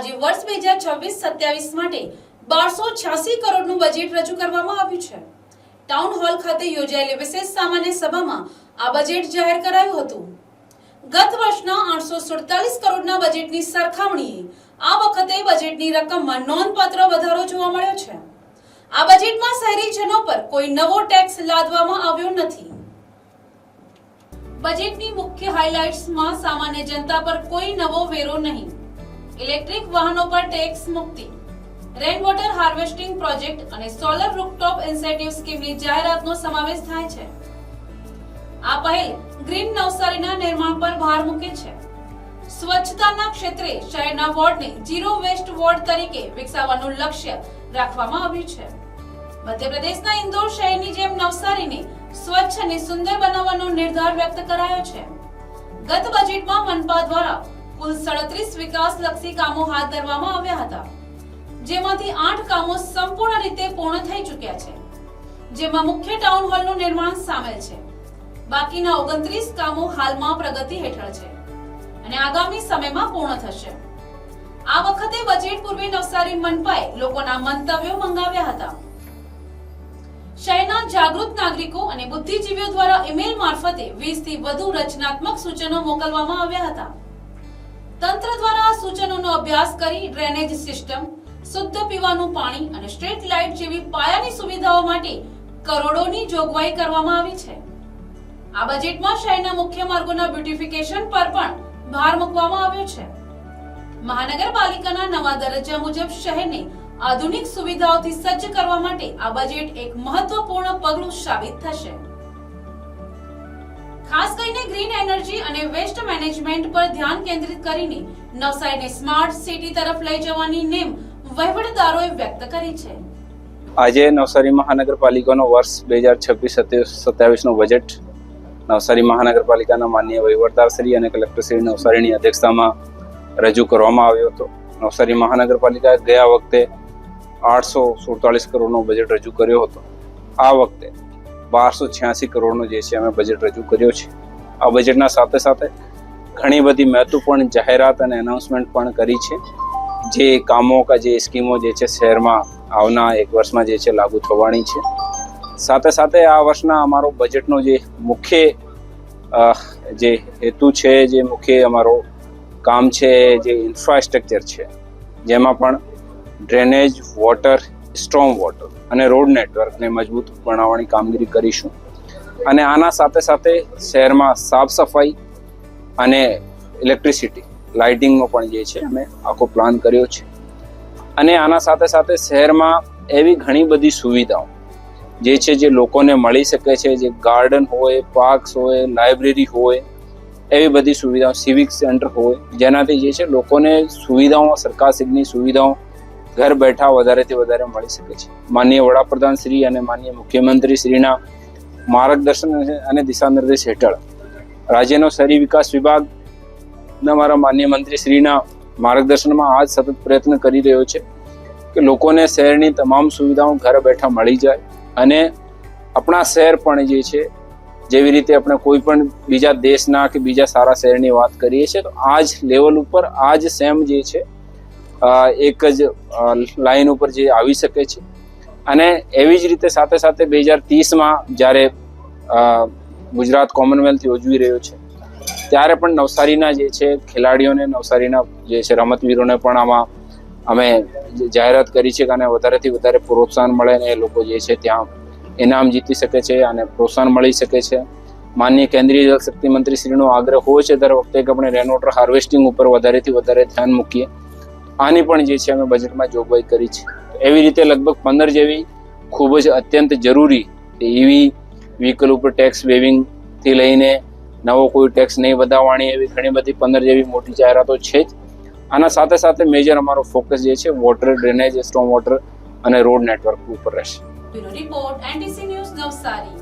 આજે વર્ષ 2026-27 માટે 1286 કરોડનું બજેટ રજૂ કરવામાં આવ્યું છે। ટાઉન હોલ ખાતે યોજાયેલી વિશેષ સામાન્ય સભામાં આ બજેટ જાહેર કરાયું હતું। ગત વર્ષના 847 કરોડના બજેટની સરખામણીએ આ વખતે બજેટની રકમમાં નોંધપાત્ર વધારો જોવા મળ્યો છે। આ બજેટમાં શહેરીજનો પર કોઈ નવો ટેક્સ લાદવામાં આવ્યો નથી। બજેટની મુખ્ય હાઇલાઇટ્સમાં સામાન્ય જનતા પર કોઈ નવો વેરો નહીં, ઇલેક્ટ્રિક વાહનો પર ટેક્સ મુક્તિ, રેન વોટર હાર્વેસ્ટિંગ પ્રોજેક્ટ અને સોલર રૂફટોપ ઇન્સેન્ટિવ સ્કીમની જાહેરાતનો સમાવેશ થાય છે। આ પહેલ ગ્રીન નવસારીના નિર્માણ પર ભાર મૂકે છે। સ્વચ્છતાના ક્ષેત્રે શહેરના વોર્ડને ઝીરો વેસ્ટ વોર્ડ તરીકે વિકસાવવાનું લક્ષ્ય રાખવામાં આવ્યું છે। મધ્યપ્રદેશના ઇન્દોર શહેરની જેમ નવસારીને સ્વચ્છ અને સુંદર બનાવવાનો નિર્ધાર વ્યક્ત કરાયો છે। ગત બજેટમાં મનપા દ્વારા કુલ 37 વિકાસલક્ષી કામો હાથ ધરવામાં આવ્યા હતા, જેમાંથી 8 કામો સંપૂર્ણ રીતે પૂર્ણ થઈ ચૂક્યા છે, જેમાં મુખ્ય ટાઉન હોલનું નિર્માણ સામેલ છે। બાકીના 29 કામો હાલમાં પ્રગતિ હેઠળ છે અને આગામી સમયમાં પૂર્ણ થશે। આ વખતે બજેટ પૂર્વે નવસારી મનપાએ લોકોના મંતવ્યો મંગાવ્યા હતા। શહેરના જાગૃત નાગરિકો અને બુદ્ધિજીવીઓ દ્વારા ઈમેલ મારફતે 20 થી વધુ રચનાત્મક સૂચનો મોકલવામાં આવ્યા હતા। તંત્ર દ્વારા આ સૂચનોનો અભ્યાસ કરી ડ્રેનેજ સિસ્ટમ, શુદ્ધ પીવાનું પાણી અને સ્ટ્રીટ લાઇટ જેવી પાયાની સુવિધાઓ માટે કરોડોની જોગવાઈ કરવામાં આવી છે। આ બજેટમાં શહેરના મુખ્ય માર્ગોના બ્યુટિફિકેશન પર પણ ભાર મૂકવામાં આવ્યો છે। મહાનગરપાલિકાના નવા દરજ્જા મુજબ શહેરને આધુનિક સુવિધાઓથી સજ્જ કરવા માટે આ બજેટ એક મહત્વપૂર્ણ પગલું સાબિત થશે। ખાસ કરીને ગ્રીન એનર્જી અને વેસ્ટ મેનેજમેન્ટ પર ધ્યાન કેન્દ્રિત કરીને નવસારીને સ્માર્ટ સિટી તરફ લઈ જવાની નેમ વહીવટદારોએ વ્યક્ત કરી છે। આજે નવસારી મહાનગરપાલિકાનો વર્ષ 2026-27 નો બજેટ નવસારી મહાનગરપાલિકાના માનનીય વહીવટદાર શ્રી અને કલેક્ટર શ્રી નવસારીની અધ્યક્ષતામાં રજૂ કરવામાં આવ્યો હતો। નવસારી મહાનગરપાલિકાએ ગયા વખતે 847 કરોડનો બજેટ રજૂ કર્યો હતો। આ વખતે 1286 કરોડનો જે છે અમે બજેટ રજૂ કર્યો છે। આ બજેટના સાથે સાથે ઘણી બધી મહત્વપૂર્ણ જાહેરાત અને એનાઉન્સમેન્ટ પણ કરી છે, જે કામો કા જે સ્કીમો જે છે શહેરમાં આવના એક વર્ષમાં જે છે લાગુ થવાની છે। સાથે સાથે આ વર્ષના અમારો બજેટનો જે મુખ્ય જે હેતુ છે, જે મુખ્ય અમારો કામ છે, જે ઇન્ફ્રાસ્ટ્રક્ચર છે, જેમાં પણ ડ્રેનેજ, વોટર, સ્ટ્રોમ વોટર અને રોડ નેટવર્કને મજબૂત બનાવવાની કામગીરી કરીશું। અને આના સાથે સાથે શહેરમાં સાફ સફાઈ અને ઇલેક્ટ્રિસિટી લાઇટિંગનો પણ જે છે અમે આખો પ્લાન કર્યો છે। અને આના સાથે સાથે શહેરમાં એવી ઘણી બધી સુવિધાઓ જે છે જે લોકોને મળી શકે છે, જે ગાર્ડન હોય, પાર્ક્સ હોય, લાઇબ્રેરી હોય, એવી બધી સુવિધાઓ, સિવિક સેન્ટર હોય, જેનાથી જે છે લોકોને સુવિધાઓ, સરકારશ્રીની સુવિધાઓ ઘર બેઠા વધારેથી વધારે મળી શકે છે। માનનીય વડાપ્રધાન શ્રી અને માનનીય મુખ્યમંત્રી શ્રીના માર્ગદર્શન અને દિશા નિર્દેશ હેઠળ રાજ્યનો શહેરી વિકાસ વિભાગના મારા માનનીય મંત્રી શ્રીના માર્ગદર્શનમાં આજ સતત પ્રયત્ન કરી રહ્યો છે કે લોકોને શહેરની તમામ સુવિધાઓ ઘર બેઠા મળી જાય અને આપણા શહેર પણ જે છે, જેવી રીતે આપણે કોઈ પણ બીજા દેશના કે બીજા સારા શહેરની વાત કરીએ છીએ, તો આ જ લેવલ ઉપર આ જ સેમ જે છે એક જ લાઈન ઉપર જે આવી શકે છે। અને એવી જ રીતે સાથે સાથે 2030માં જ્યારે ગુજરાત કોમનવેલ્થ યોજવી રહ્યો છે, ત્યારે પણ નવસારીના જે છે ખેલાડીઓને, નવસારીના જે છે રમતવીરોને પણ આમાં અમે જાહેરાત કરી છે કે આને વધારેથી વધારે પ્રોત્સાહન મળે અને એ લોકો જે છે ત્યાં ઇનામ જીતી શકે છે અને પ્રોત્સાહન મળી શકે છે। માનનીય કેન્દ્રીય જળશક્તિ મંત્રી શ્રીનો આગ્રહ હોય છે દર વખતે કે આપણે રેન વોટર હાર્વેસ્ટિંગ ઉપર વધારેથી વધારે ધ્યાન મૂકીએ। આની પણ જે છે અમે બજેટમાં જોગવાઈ કરી છે। એવી રીતે લગભગ 15 જેવી ખૂબ જ અત્યંત જરૂરી એવી વ્હીકલ ઉપર ટેક્સ વેવિંગથી લઈને નવો કોઈ ટેક્સ નહીં વધારવાની એવી ઘણી બધી 15 જેવી મોટી જાહેરાતો છે જ। આના સાથે સાથે મેજર અમારો ફોકસ જે છે વોટર, ડ્રેનેજ, સ્ટોમ વોટર અને રોડ નેટવર્ક ઉપર રહેશે। Bureau report, NTC news, Navsari.